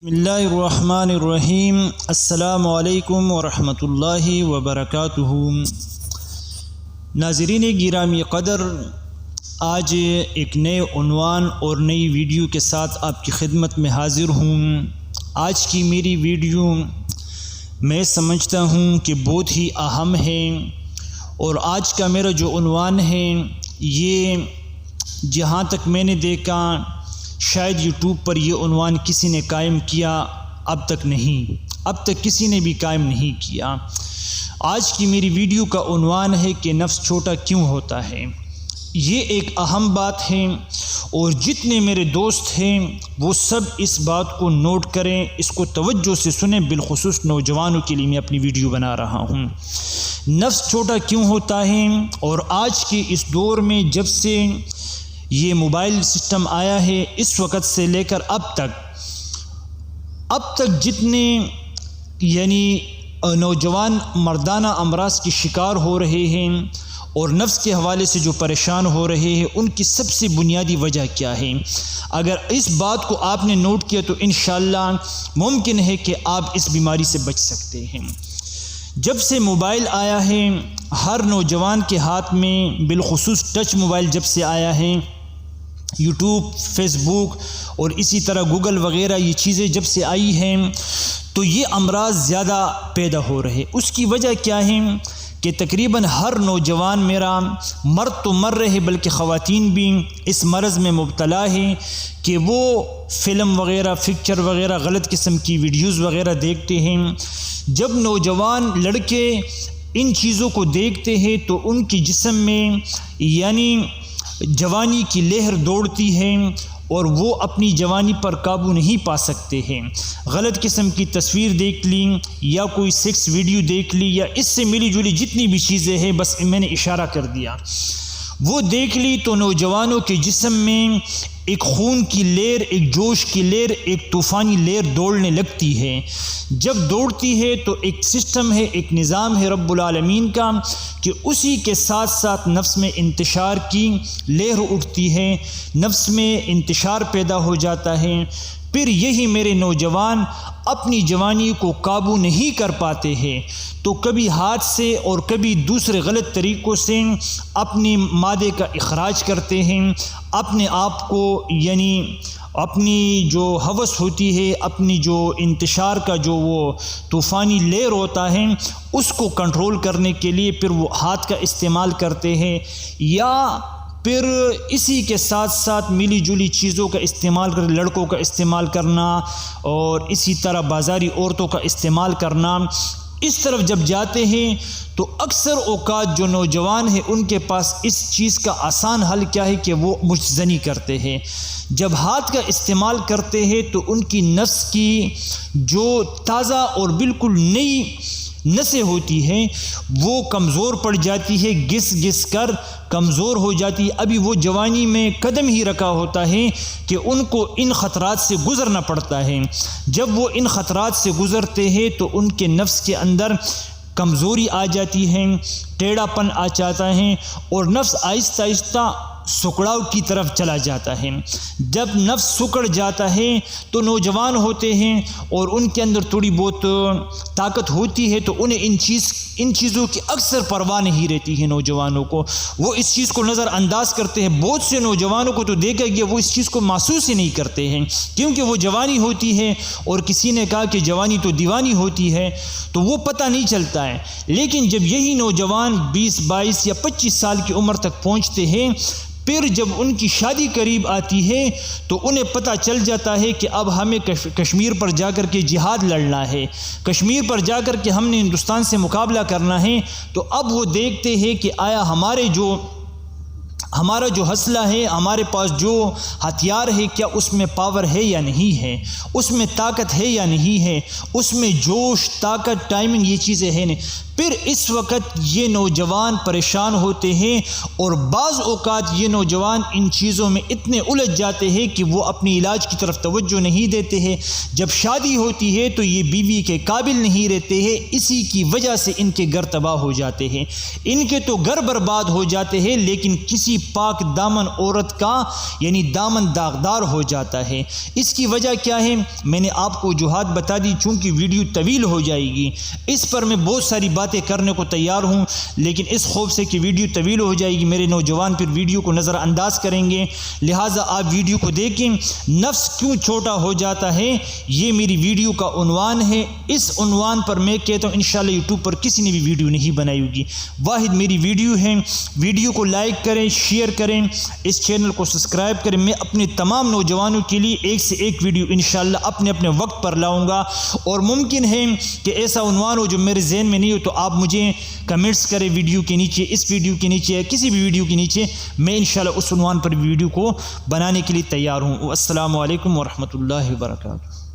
بسم اللہ الرحمن الرحیم۔ السلام علیکم ورحمۃ اللہ وبرکاتہ۔ ناظرین گرامی قدر، آج ایک نئے عنوان اور نئی ویڈیو کے ساتھ آپ کی خدمت میں حاضر ہوں۔ آج کی میری ویڈیو میں سمجھتا ہوں کہ بہت ہی اہم ہے، اور آج کا میرا جو عنوان ہے یہ جہاں تک میں نے دیکھا شاید یوٹیوب پر یہ عنوان کسی نے قائم کیا اب تک کسی نے بھی قائم نہیں کیا۔ آج کی میری ویڈیو کا عنوان ہے کہ نفس چھوٹا کیوں ہوتا ہے۔ یہ ایک اہم بات ہے، اور جتنے میرے دوست ہیں وہ سب اس بات کو نوٹ کریں، اس کو توجہ سے سنیں، بالخصوص نوجوانوں کے لیے میں اپنی ویڈیو بنا رہا ہوں۔ نفس چھوٹا کیوں ہوتا ہے، اور آج کے اس دور میں جب سے یہ موبائل سسٹم آیا ہے، اس وقت سے لے کر اب تک جتنے نوجوان مردانہ امراض کے شکار ہو رہے ہیں اور نفس کے حوالے سے جو پریشان ہو رہے ہیں، ان کی سب سے بنیادی وجہ کیا ہے؟ اگر اس بات کو آپ نے نوٹ کیا تو انشاءاللہ ممکن ہے کہ آپ اس بیماری سے بچ سکتے ہیں۔ جب سے موبائل آیا ہے ہر نوجوان کے ہاتھ میں، بالخصوص ٹچ موبائل جب سے آیا ہے، یوٹیوب، فیس بک اور اسی طرح گوگل وغیرہ یہ چیزیں جب سے آئی ہیں تو یہ امراض زیادہ پیدا ہو رہے۔ اس کی وجہ کیا ہے کہ تقریباً ہر نوجوان میرا مرد تو مر رہے، بلکہ خواتین بھی اس مرض میں مبتلا ہیں کہ وہ فلم وغیرہ، پکچر وغیرہ، غلط قسم کی ویڈیوز وغیرہ دیکھتے ہیں۔ جب نوجوان لڑکے ان چیزوں کو دیکھتے ہیں تو ان کی جسم میں جوانی کی لہر دوڑتی ہے، اور وہ اپنی جوانی پر قابو نہیں پا سکتے ہیں۔ غلط قسم کی تصویر دیکھ لی، یا کوئی سیکس ویڈیو دیکھ لی، یا اس سے ملی جلی جتنی بھی چیزیں ہیں، بس میں نے اشارہ کر دیا، وہ دیکھ لی تو نوجوانوں کے جسم میں ایک خون کی لہر، ایک جوش کی لہر، ایک طوفانی لہر دوڑنے لگتی ہے۔ جب دوڑتی ہے تو ایک سسٹم ہے، ایک نظام ہے رب العالمین کا، کہ اسی کے ساتھ ساتھ نفس میں انتشار کی لہر اٹھتی ہے، نفس میں انتشار پیدا ہو جاتا ہے۔ پھر یہی میرے نوجوان اپنی جوانی کو قابو نہیں کر پاتے ہیں، تو کبھی ہاتھ سے اور کبھی دوسرے غلط طریقوں سے اپنی مادے کا اخراج کرتے ہیں، اپنے آپ کو اپنی جو ہوس ہوتی ہے، اپنی جو انتشار کا جو وہ طوفانی لہر ہوتا ہے، اس کو کنٹرول کرنے کے لیے پھر وہ ہاتھ کا استعمال کرتے ہیں، یا پھر اسی کے ساتھ ساتھ ملی جلی چیزوں کا استعمال کر، لڑکوں کا استعمال کرنا اور اسی طرح بازاری عورتوں کا استعمال کرنا۔ اس طرف جب جاتے ہیں تو اکثر اوقات جو نوجوان ہیں ان کے پاس اس چیز کا آسان حل کیا ہے کہ وہ مجزنی کرتے ہیں۔ جب ہاتھ کا استعمال کرتے ہیں تو ان کی نفس کی جو تازہ اور بالکل نئی نسیں ہوتی ہیں وہ کمزور پڑ جاتی ہے، گس کر کمزور ہو جاتی ہے۔ ابھی وہ جوانی میں قدم ہی رکھا ہوتا ہے کہ ان کو ان خطرات سے گزرنا پڑتا ہے۔ جب وہ ان خطرات سے گزرتے ہیں تو ان کے نفس کے اندر کمزوری آ جاتی ہے، ٹیڑھا پن آ جاتا ہے، اور نفس آہستہ آہستہ سکڑاؤ کی طرف چلا جاتا ہے۔ جب نفس سکڑ جاتا ہے تو نوجوان ہوتے ہیں اور ان کے اندر تھوڑی بہت طاقت ہوتی ہے، تو انہیں ان چیزوں کی اکثر پرواہ نہیں رہتی ہے نوجوانوں کو، وہ اس چیز کو نظر انداز کرتے ہیں۔ بہت سے نوجوانوں کو تو دیکھا گیا وہ اس چیز کو محسوس ہی نہیں کرتے ہیں، کیونکہ وہ جوانی ہوتی ہے، اور کسی نے کہا کہ جوانی تو دیوانی ہوتی ہے، تو وہ پتہ نہیں چلتا ہے۔ لیکن جب یہی نوجوان 20، 22 یا 25 سال کی عمر تک پہنچتے ہیں، پھر جب ان کی شادی قریب آتی ہے تو انہیں پتہ چل جاتا ہے کہ اب ہمیں کشمیر پر جا کر کے جہاد لڑنا ہے، کشمیر پر جا کر کے ہم نے ہندوستان سے مقابلہ کرنا ہے۔ تو اب وہ دیکھتے ہیں کہ آیا ہمارا جو ہسلہ ہے، ہمارے پاس جو ہتھیار ہے، کیا اس میں پاور ہے یا نہیں ہے، اس میں طاقت ہے یا نہیں ہے، اس میں جوش، طاقت، ٹائمنگ، یہ چیزیں ہیں نہیں۔ پھر اس وقت یہ نوجوان پریشان ہوتے ہیں اور بعض اوقات یہ نوجوان ان چیزوں میں اتنے الجھ جاتے ہیں کہ وہ اپنی علاج کی طرف توجہ نہیں دیتے ہیں. جب شادی ہوتی ہے تو یہ بیوی کے قابل نہیں رہتے ہیں، اسی کی وجہ سے ان کے گھر تباہ ہو جاتے ہیں. ان کے تو گھر برباد ہو جاتے ہیں، لیکن کسی پاک دامن عورت کا یعنی دامن داغدار ہو جاتا ہے. اس کی وجہ کیا ہے؟ میں نے آپ کو وجوہات بتا دی، چونکہ ویڈیو طویل ہو جائے گی. اس پر میں بہت ساری باتیں کرنے کو تیار ہوں، لیکن اس خوف سے کہ ویڈیو طویل ہو جائے گی میرے نوجوان پھر ویڈیو کو نظر انداز کریں گے، لہٰذا آپ ویڈیو کو دیکھیں. نفس کیوں چھوٹا ہو جاتا ہے، یہ میری ویڈیو کا عنوان ہے. اس عنوان پر میں کہتا ہوں انشاءاللہ یوٹیوب پر کسی نے بھی ویڈیو نہیں بنائی ہوگی، واحد میری ویڈیو ہے. ویڈیو کو لائک کریں، شیئر کریں، اس چینل کو سبسکرائب کریں. میں اپنے تمام نوجوانوں کے لیے ایک سے ایک ویڈیو انشاءاللہ اپنے اپنے وقت پر لاؤں گا، اور ممکن ہے کہ ایسا عنوان ہو جو میرے ذہن میں نہیں ہو تو آپ مجھے کمنٹس کریں ویڈیو کے نیچے، اس ویڈیو کے نیچے یا کسی بھی ویڈیو کے نیچے. میں انشاءاللہ اس عنوان پر ویڈیو کو بنانے کے لیے تیار ہوں. السلام علیکم ورحمۃ اللہ وبرکاتہ.